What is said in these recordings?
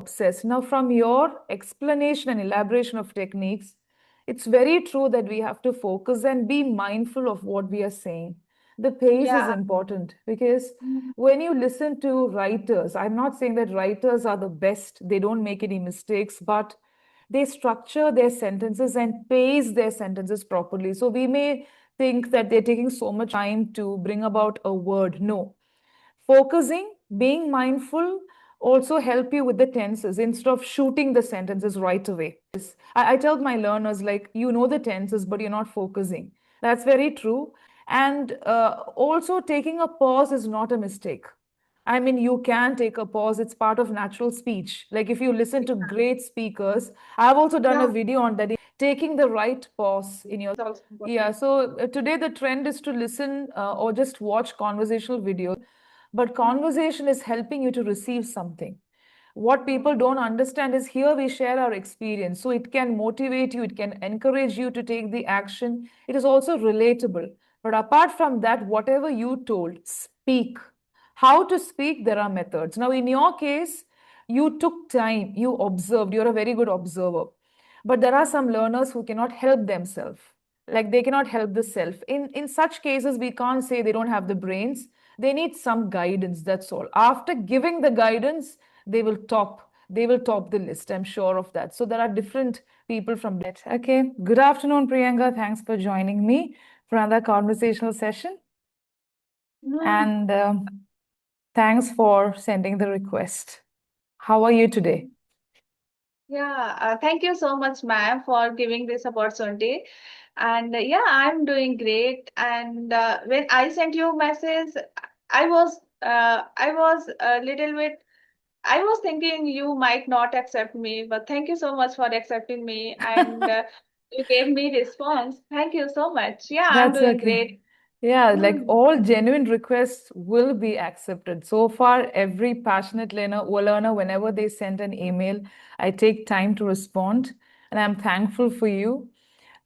obsessed. Now, from your explanation and elaboration of techniques, it's very true that we have to focus and be mindful of what we are saying. The pace is Yeah. important because Mm. when you listen to writers, I'm not saying that writers are the best, they don't make any mistakes, but they structure their sentences and pace their sentences properly. So we may think that they're taking so much time to bring about a word. No, focusing, being mindful also help you with the tenses instead of shooting the sentences right away. I tell my learners, like, you know the tenses, but you're not focusing. That's very true. And also, taking a pause is not a mistake. I mean, you can take a pause. It's part of natural speech. Like if you listen to great speakers, I've also done a Yeah. video on that, taking the right pause in your. It's also Yeah, important. so today the trend is to listen or just watch conversational videos, but conversation is helping you to receive something. What people Mhm. don't understand is here we share our experience. So it can motivate you, it can encourage you to take the action. It is also relatable. But apart from that, whatever you told, speak. How to speak, there are methods. Now, in your case, you took time, you observed, you're a very good observer. But there are some learners who cannot help themselves. Like they cannot help the self. In such cases, we can't say they don't have the brains. They need some guidance, that's all. After giving the guidance, they will top the list. I'm sure of that. So there are different people from that. Okay. Good afternoon, Priyanka. Thanks for joining me for another conversational session. Mm. And thanks for sending the request. How are you today? Yeah, thank you so much, ma'am, for giving this opportunity. And yeah, I'm doing great. And when I sent you a message, I was a little bit, I was thinking you might not accept me, but thank you so much for accepting me and you gave me response. Thank you so much. Yeah, I'm That's doing okay. great. Yeah, like Mm. all genuine requests will be accepted. So far, every passionate learner, whenever they send an email, I take time to respond, and I'm thankful for you.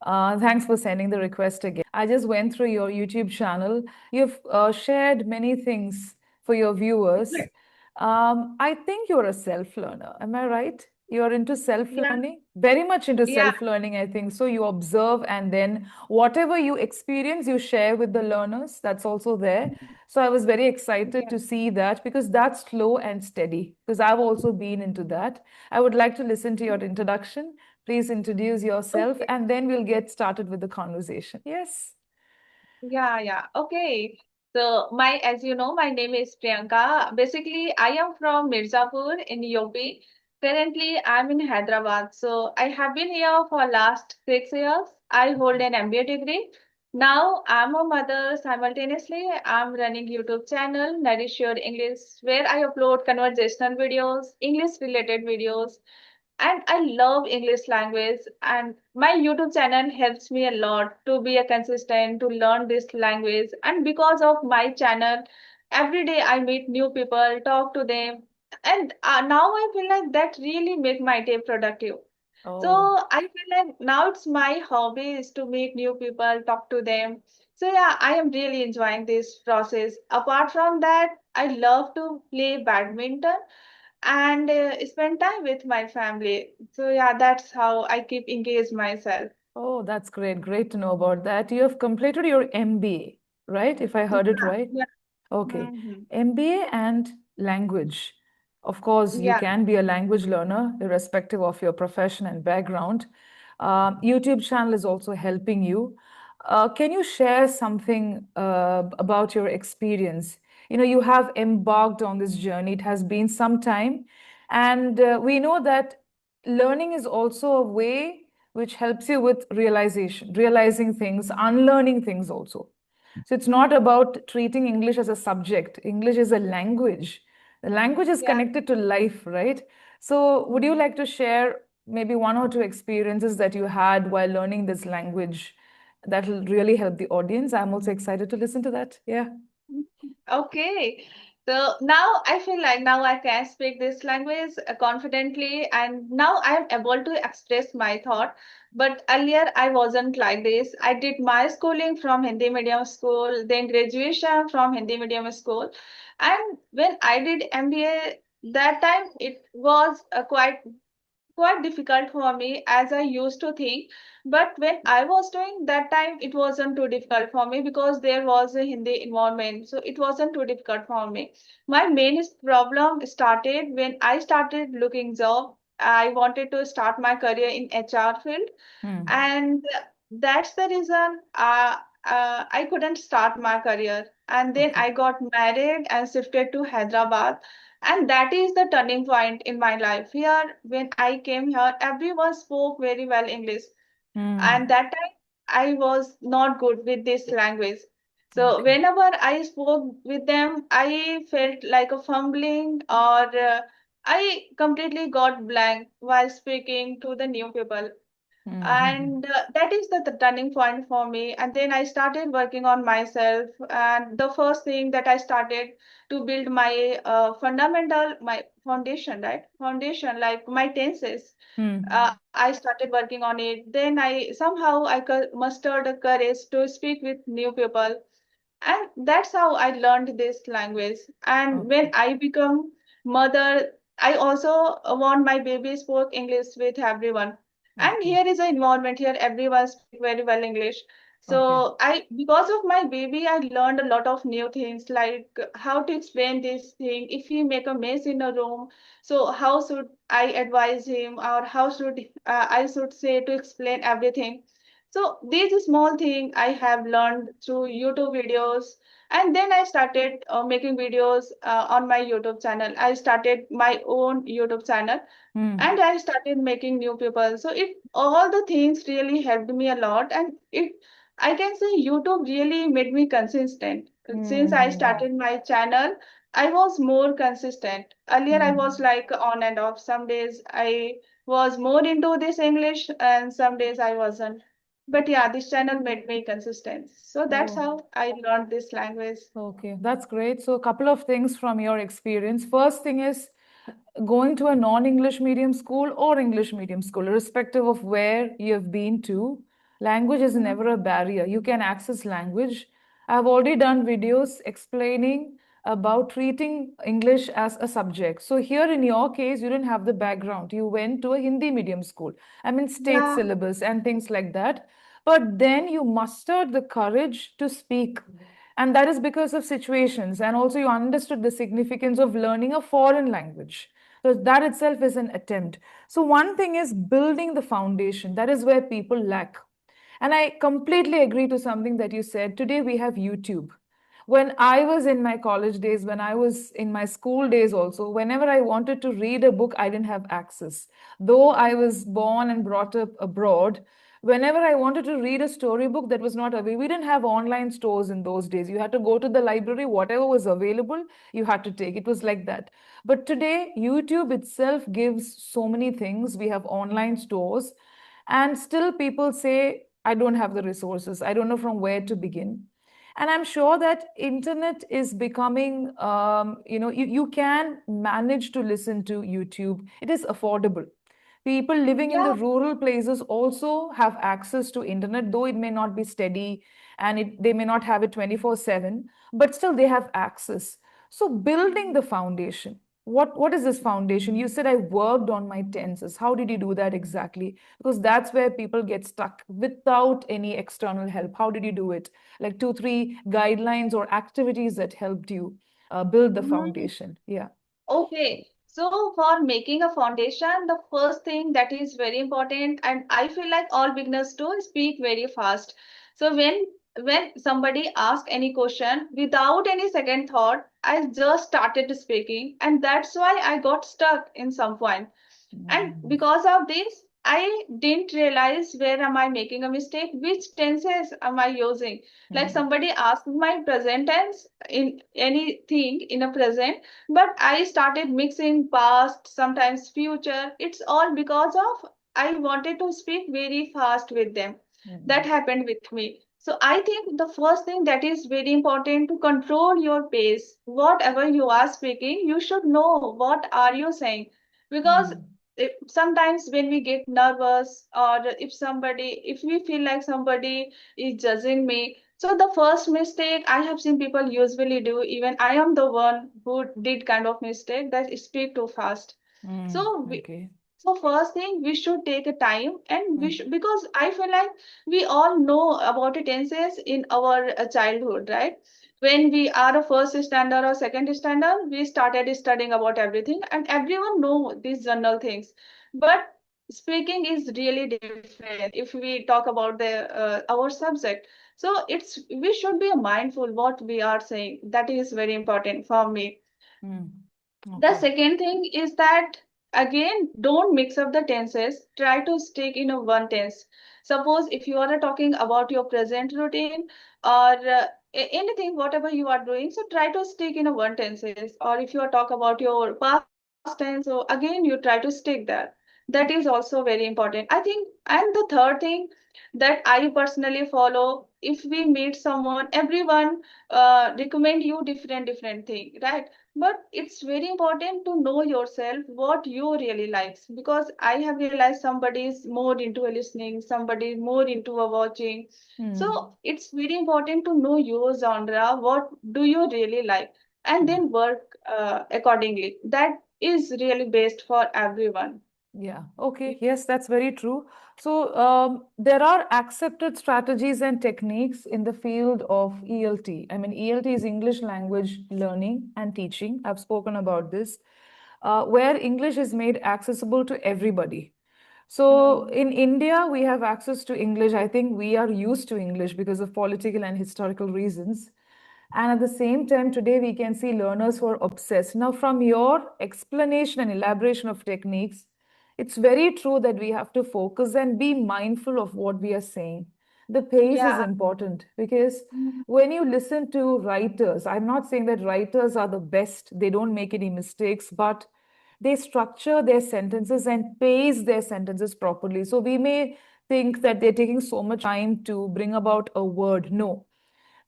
Thanks for sending the request again. I just went through your YouTube channel. You've shared many things for your viewers. I think you're a self-learner. Am I right? You're into Yeah, self-learning? Very much into yeah, self-learning, I think. So you observe and then whatever you experience, you share with the learners. That's also there. So I was very excited yeah. to see that because that's slow and steady. Because I've also been into that. I would like to listen to your introduction. Please introduce yourself Okay. and then we'll get started with the conversation. Yes. Yeah, yeah. Okay. So as you know, my name is Priyanka. Basically, I am from Mirzapur in UP. Currently, I'm in Hyderabad. So I have been here for last 6 years. I hold an MBA degree. Now I'm a mother. Simultaneously, I'm running YouTube channel, Nourish Your English, where I upload conversational videos, English related videos, and I love English language, and my YouTube channel helps me a lot to be a consistent to learn this language. And because of my channel, every day I meet new people, talk to them, and now I feel like that really make my day productive. So Oh. I feel like now it's my hobby is to meet new people, talk to them. So yeah, I am really enjoying this process. Apart from that, I love to play badminton and spend time with my family. So yeah, that's how I keep engaged myself. Oh, that's great. Great to know about that. You have completed your MBA, right? If I heard it Yeah, right. yeah. Okay. Hmm. MBA and language. Of course, you Yeah. can be a language learner irrespective of your profession and background. YouTube channel is also helping you. Can you share something about your experience? You know, you have embarked on this journey. It has been some time. And we know that learning is also a way which helps you with realization, realizing things, unlearning things also. So it's not Hmm. about treating English as a subject. English is a language. The language is Yeah. connected to life, right? So would you Mhm. like to share maybe one or two experiences that you had while learning this language that will really help the audience? I'm also excited to listen to that. Yeah. Okay. So now I feel like now I can speak this language confidently, and now I'm able to express my thought. But earlier I wasn't like this. I did my schooling from Hindi medium school, then graduation from Hindi medium school. And when I did MBA, that time it was quite difficult for me as I used to think. But when I was doing that time, it wasn't too difficult for me because there was a Hindi environment. So it wasn't too difficult for me. My main problem started when I started looking job. I wanted to start my career in HR field, Hmm. and that's the reason I couldn't start my career. And then Okay. I got married and shifted to Hyderabad, and that is the turning point in my life. Here, when I came here, everyone spoke very well English, and Hmm. that time I was not good with this language. So Okay. whenever I spoke with them, I felt like a fumbling, or I completely got blank while speaking to the new people. Hmm. And that is the turning point for me. And then I started working on myself, and the first thing that I started to build my fundamental, my foundation, right, foundation, like my tenses. Hmm. I started working on it. Then I somehow mustered the courage to speak with new people, and that's how I learned this language. And when Okay. I become mother, I also want my baby spoke English with everyone. And Okay. here is an environment here, everyone speak very well English. Okay. So I, because of my baby, I learned a lot of new things, like how to explain this thing. If he make a mess in a room, so how should I advise him, or how should I should say to explain everything. So these small thing I have learned through YouTube videos, and then I started making videos on my YouTube channel. I started my own YouTube channel, Hmm. and I started making new people. So it, all the things really helped me a lot, and it, I can say YouTube really made me consistent. Since I Hmm. started my channel, I was more consistent. Earlier I was Hmm. like on and off. Some days I was more into this English, and some days I wasn't. But yeah, this channel made me consistent. So that's Oh. how I learned this language. Okay, that's great. So, a couple of things from your experience. First thing is going to a non-English medium school or English medium school, irrespective of where you have been to, language is Mhm. never a barrier. You can access language. I've already done videos explaining about treating English as a subject. So, here in your case, you didn't have the background. You went to a Hindi medium school, I mean, state Yeah. syllabus and things like that. But then you mustered the courage to speak. And that is because of situations. And also, you understood the significance of learning a foreign language. So, that itself is an attempt. So, one thing is building the foundation. That is where people lack. And I completely agree to something that you said. Today, we have YouTube. When I was in my college days, when I was in my school days also, whenever I wanted to read a book, I didn't have access. Though I was born and brought up abroad, whenever I wanted to read a storybook that was not available, we didn't have online stores in those days. You had to go to the library, whatever was available, you had to take. It was like that. But today, YouTube itself gives so many things. We have online stores, and still people say, I don't have the resources. I don't know from where to begin. And I'm sure that internet is becoming, you can manage to listen to YouTube. It is affordable. People living in the Yeah. rural places also have access to internet, though it may not be steady and they may not have it 24/7, but still they have access. So building the foundation. What is this foundation? You said I worked on my tenses. How did you do that exactly? Because that's where people get stuck without any external help. How did you do it? Like two, three guidelines or activities that helped you build the Mhm. foundation. Yeah. Okay, so for making a foundation, the first thing that is very important, and I feel like all beginners do, speak very fast. So when somebody asks any question without any second thought, I just started speaking, and that's why I got stuck in some point. And Mm. because of this, I didn't realize where am I making a mistake, which tenses am I using. Like Mm. somebody asked my present tense in anything in a present, but I started mixing past, sometimes future. It's all because of I wanted to speak very fast with them. That Mm. happened with me. So I think the first thing that is very important to control your pace. Whatever you are speaking, you should know what are you saying, because Mm. sometimes when we get nervous, or if we feel like somebody is judging me, So the first mistake I have seen people usually do, even I am the one who did kind of mistake, that speak too fast. So we, Okay. so first thing we should take a time, and we Mm, should, because I feel like we all know about the tenses in our childhood, right? When we are a first standard or second standard, we started studying about everything, and everyone know these general things. But speaking is really different if we talk about the our subject. So it's, we should be mindful what we are saying. That is very important for me. mm. The Okay. second thing is that, again, don't mix up the tenses. Try to stick in a one tense. Suppose if you are talking about your present routine, or anything, whatever you are doing, so try to stick in a one tenses. Or if you are talk about your past tense, so again you try to stick there. That is also very important, I think. And the third thing that I personally follow, if we meet someone, everyone recommend you different thing, right? But it's very important to know yourself what you really likes, because I have realized somebody is more into a listening, somebody is more into a watching. Mm. So it's very important to know your genre, what do you really like, and Yeah. then work accordingly. That is really best for everyone. Yeah, okay. Yes, that's very true. So, there are accepted strategies and techniques in the field of ELT. I mean, ELT is English language learning and teaching. I've spoken about this, where English is made accessible to everybody. So, Hmm. in India, we have access to English. I think we are used to English because of political and historical reasons. And at the same time, today we can see learners who are obsessed. Now, from your explanation and elaboration of techniques, it's very true that we have to focus and be mindful of what we are saying. The pace is Yeah. important because Mhm. when you listen to writers, I'm not saying that writers are the best, they don't make any mistakes, but they structure their sentences and pace their sentences properly. So we may think that they're taking so much time to bring about a word. No,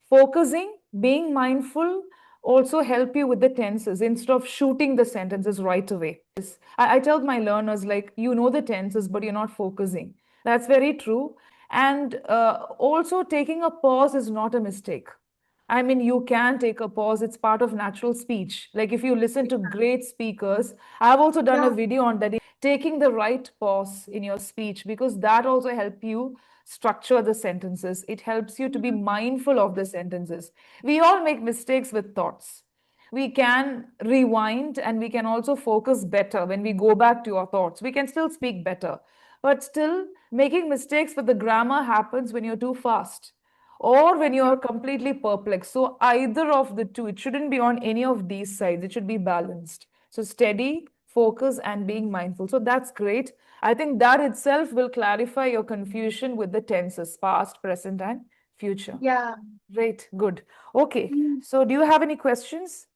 focusing, being mindful also help you with the tenses instead of shooting the sentences right away. I tell my learners, like, you know the tenses, but you're not focusing. That's very true. And also, taking a pause is not a mistake. I mean, you can take a pause. It's part of natural speech. Like if you listen to great speakers, I've also done a Yeah. video on that, taking the right pause in your speech, because that also help you structure the sentences. It helps you to be Mhm. mindful of the sentences. We all make mistakes with thoughts. We can rewind and we can also focus better when we go back to our thoughts. We can still speak better, but still making mistakes with the grammar happens when you're too fast or when you're completely perplexed. So, either of the two, it shouldn't be on any of these sides, it should be balanced. So, steady, focus, and being mindful. So, that's great. I think that itself will clarify your confusion with the tenses past, present, and future. Yeah. Great, good. Okay, Mm. so do you have any questions?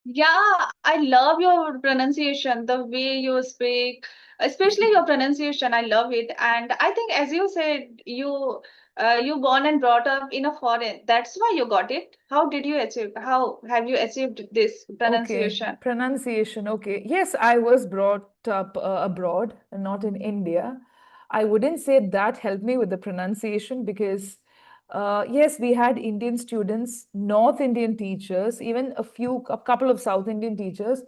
Yeah, I love your pronunciation, the way you speak, especially your pronunciation. I love it. And I think, as you said, you born and brought up in a foreign. That's why you got it. How did you achieve? How have you achieved this Okay, pronunciation? pronunciation. Okay. Yes, I was brought up abroad, not in India. I wouldn't say that helped me with the pronunciation because, yes, we had Indian students, North Indian teachers, even a couple of South Indian teachers.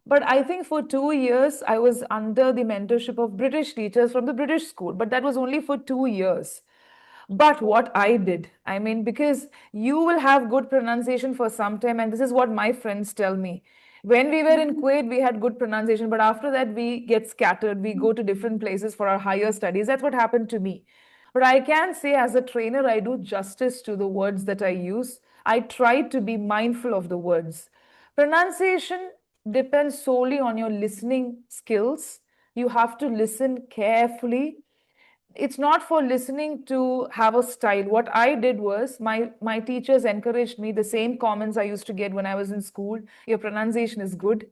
But I think for 2 years, I was under the mentorship of British teachers from the British school, but that was only for 2 years. But what I did, I mean, because you will have good pronunciation for some time, and this is what my friends tell me. When we were in Kuwait, we had good pronunciation, but after that, we get scattered. We go to different places for our higher studies. That's what happened to me. But I can say, as a trainer, I do justice to the words that I use. I try to be mindful of the words. Pronunciation depends solely on your listening skills. You have to listen carefully. It's not for listening to have a style. What I did was my teachers encouraged me, the same comments I used to get when I was in school. Your pronunciation is good,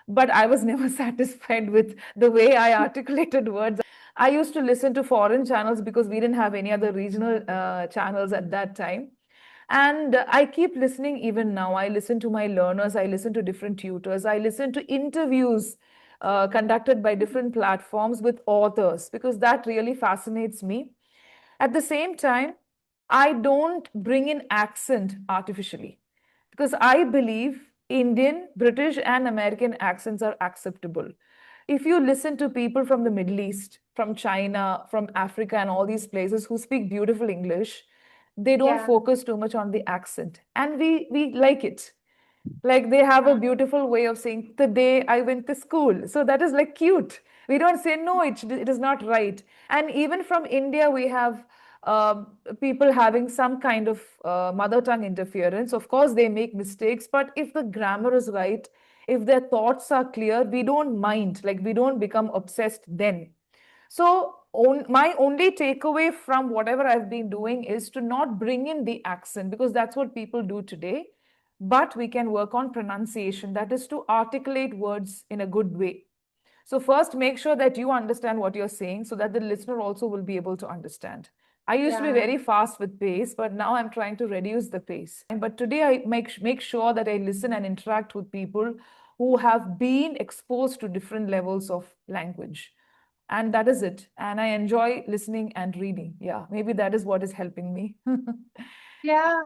but I was never satisfied with the way I articulated words. I used to listen to foreign channels because we didn't have any other regional channels at that time. And I keep listening even now. I listen to my learners, I listen to different tutors, I listen to interviews conducted by different platforms with authors because that really fascinates me. At the same time, I don't bring in accent artificially because I believe Indian, British, and American accents are acceptable. If you listen to people from the Middle East, from China, from Africa, and all these places who speak beautiful English, they don't Yeah. focus too much on the accent, and we like it. Like they have a beautiful way of saying the day I went to school. So that is like cute. We don't say no, it is not right. And even from India, we have people having some kind of mother tongue interference. Of course, they make mistakes, but if the grammar is right, if their thoughts are clear, we don't mind. Like we don't become obsessed then. So, my only takeaway from whatever I've been doing is to not bring in the accent because that's what people do today. But we can work on pronunciation, that is to articulate words in a good way. So, first, make sure that you understand what you're saying so that the listener also will be able to understand. I used to be Yeah. very fast with pace, but now I'm trying to reduce the pace. But today, I make sure that I listen and interact with people who have been exposed to different levels of language. And that is it. And I enjoy listening and reading. Yeah, maybe that is what is helping me. Yeah.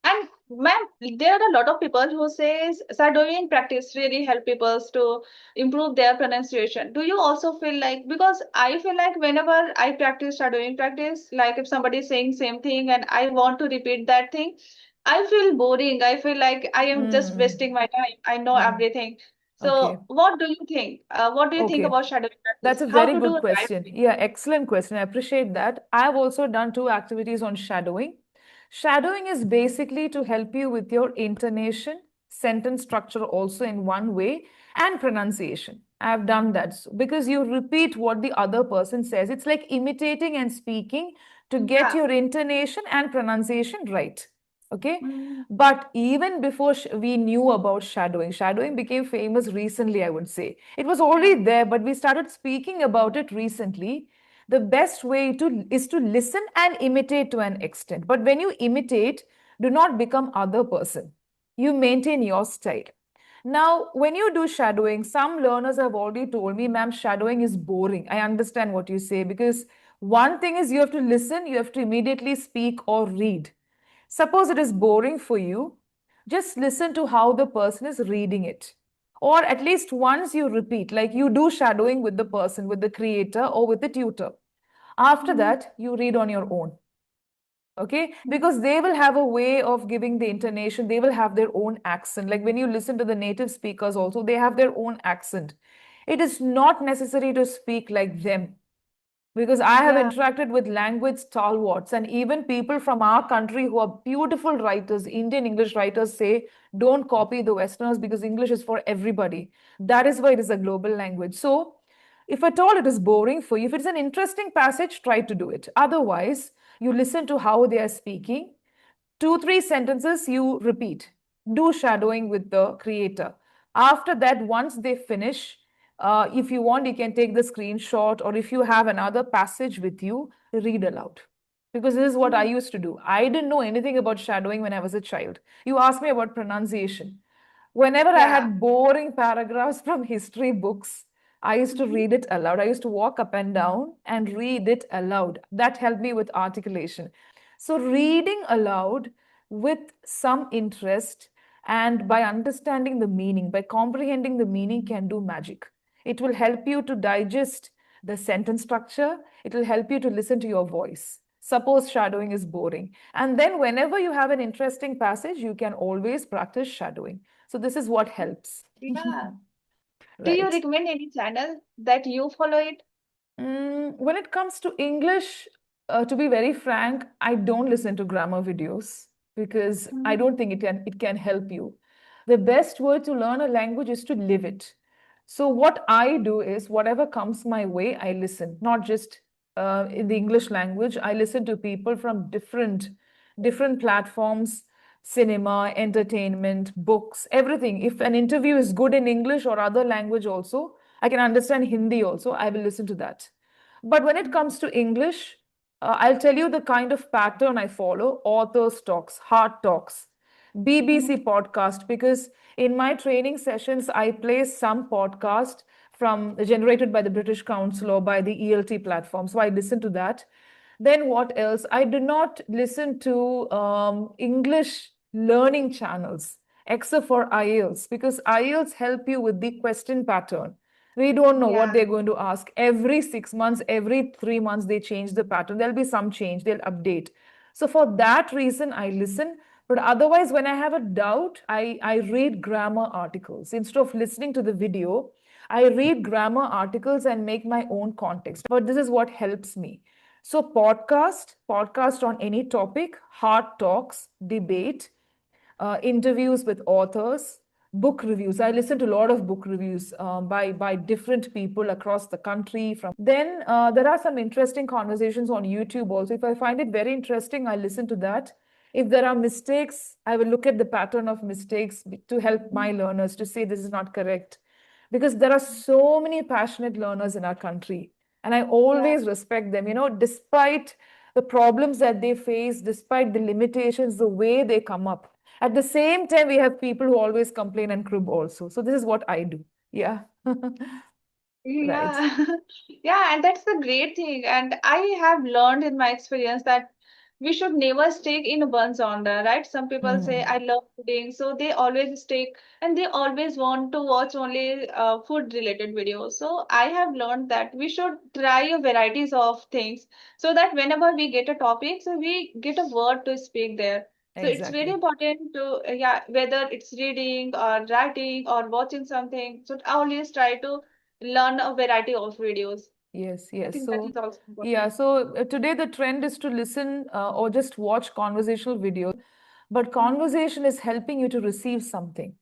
And ma'am, there are a lot of people who says shadowing practice really help people to improve their pronunciation. Do you also feel like, because I feel like whenever I practice shadowing practice, like if somebody is saying same thing and I want to repeat that thing, I feel boring. I feel like I am just Hmm. wasting my time. I know Hmm. everything. Okay. So what do you think? What do you think Okay. about shadowing That's practice? a How very to do good it right question. way? Yeah, excellent question. I appreciate that. I've also done two activities on shadowing. Shadowing is basically to help you with your intonation, sentence structure also in one way, and pronunciation. I've done that because you repeat what the other person says. It's like imitating and speaking to get Yeah. your intonation and pronunciation right. Okay. Mm, But even before we knew about shadowing, shadowing became famous recently, I would say. It was already there, but we started speaking about it recently. The best way to is to listen and imitate to an extent. But when you imitate, do not become other person. You maintain your style. Now, when you do shadowing, some learners have already told me, ma'am, shadowing is boring. I understand what you say because one thing is you have to listen, you have to immediately speak or read. Suppose it is boring for you, just listen to how the person is reading it. Or at least once you repeat, like you do shadowing with the person, with the creator, or with the tutor. After mm, that, you read on your own. Okay? mm. Because they will have a way of giving the intonation, they will have their own accent. Like when you listen to the native speakers, also, they have their own accent. It is not necessary to speak like them because I have Yeah. interacted with language stalwarts and even people from our country who are beautiful writers, Indian English writers say, don't copy the Westerners because English is for everybody. That is why it is a global language. So, if at all it is boring for you, if it's an interesting passage, try to do it. Otherwise, you listen to how they are speaking. Two, three sentences you repeat. Do shadowing with the creator. After that, once they finish, if you want, you can take the screenshot, or if you have another passage with you, read aloud. Because this is what I Mm, used to do. I didn't know anything about shadowing when I was a child. You asked me about pronunciation. Whenever I yeah. had boring paragraphs from history books, I used to Mhm. read it aloud. I used to walk up and down and read it aloud. That helped me with articulation. So, reading aloud with some interest and by understanding the meaning, by comprehending the meaning, can do magic. It will help you to digest the sentence structure, it will help you to listen to your voice. Suppose shadowing is boring. And then, whenever you have an interesting passage, you can always practice shadowing. So, this is what helps. Yeah. Do you Right. recommend any channel that you follow it? When it comes to English, to be very frank, I don't listen to grammar videos because I Mm, don't think it can help you. The best way to learn a language is to live it. So what I do is whatever comes my way, I listen. Not just in the English language. I listen to people from different platforms, cinema, entertainment, books, everything. If an interview is good in English or other language also, I can understand Hindi also, I will listen to that. But when it comes to English, I'll tell you the kind of pattern I follow: authors talks, hard talks, BBC mm, podcast, because in my training sessions, I play some podcast from generated by the British Council or by the ELT platform. So I listen to that. Then what else? I do not listen to English learning channels except for IELTS because IELTS help you with the question pattern. We don't know what Yeah. they're going to ask. Every 6 months, every 3 months, they change the pattern. There'll be some change, they'll update. So for that reason, I listen. But otherwise, when I have a doubt, I read grammar articles. Instead of listening to the video, I read grammar articles and make my own context. But this is what helps me. So podcast on any topic, hard talks, debate, interviews with authors, book reviews. I listen to a lot of book reviews by different people across the country. From then there are some interesting conversations on YouTube also. If I find it very interesting, I listen to that. If there are mistakes, I will look at the pattern of mistakes to help my learners to say this is not correct. Because there are so many passionate learners in our country. And I Yeah. always respect them, despite the problems that they face, despite the limitations, the way they come up. At the same time, we have people who always complain and crib also. So this is what I do. Yeah. Right. Yeah, yeah, and that's the great thing. And I have learned in my experience that we should never stick in one genre, right? Some people say, I Hmm. love cooking, so they always stick and they always want to watch only food related videos. So I have learned that we should try a varieties of things so that whenever we get a topic, so we get a word to speak there. So it's very Exactly. important to, yeah, whether it's reading or writing or watching something, so always try to learn a variety of videos. Yes, I yes. think that So, is also yeah. important. So today the trend is to listen or just watch conversational videos, but Mhm. conversation is helping you to receive something.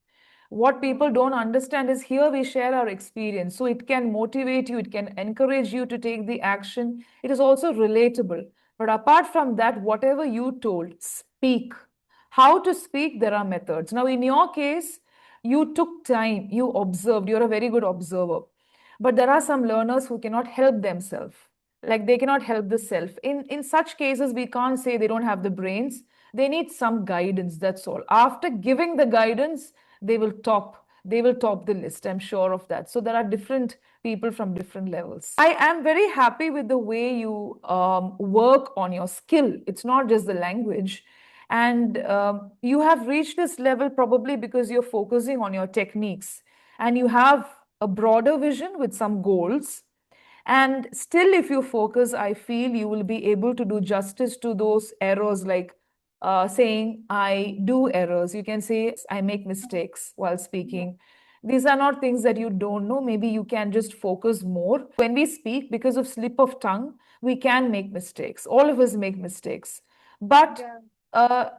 What people Mhm. don't understand is here we share our experience. So it can motivate you, it can encourage you to take the action. It is also relatable. But apart from that, whatever you told, speak. How to speak, there are methods. Now, in your case, you took time, you observed, you're a very good observer. But there are some learners who cannot help themselves. Like they cannot help the self. In such cases, we can't say they don't have the brains. They need some guidance, that's all. After giving the guidance, they will top the list. I'm sure of that. So there are different people from different levels. I am very happy with the way you work on your skill. It's not just the language. And you have reached this level probably because you're focusing on your techniques and you have a broader vision with some goals. And still, if you focus, I feel you will be able to do justice to those errors, like saying, I do errors. You can say, I make mistakes while Yeah. speaking. These are not things that you don't know. Maybe you can just focus more. When we speak, because of slip of tongue, we can make mistakes. All of us make mistakes. But Yeah.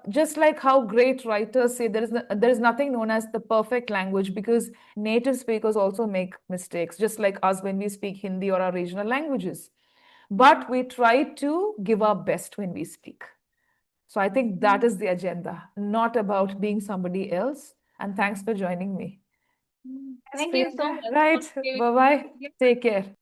just like how great writers say, there is nothing known as the perfect language because native speakers also make mistakes, just like us when we speak Hindi or our regional languages. But we try to give our best when we speak. So I think that Mhm. is the agenda, not about being somebody else. And thanks for joining me. Mhm. Yes, Thank you so Priyanka. much for Right. giving Bye me. bye. Take care.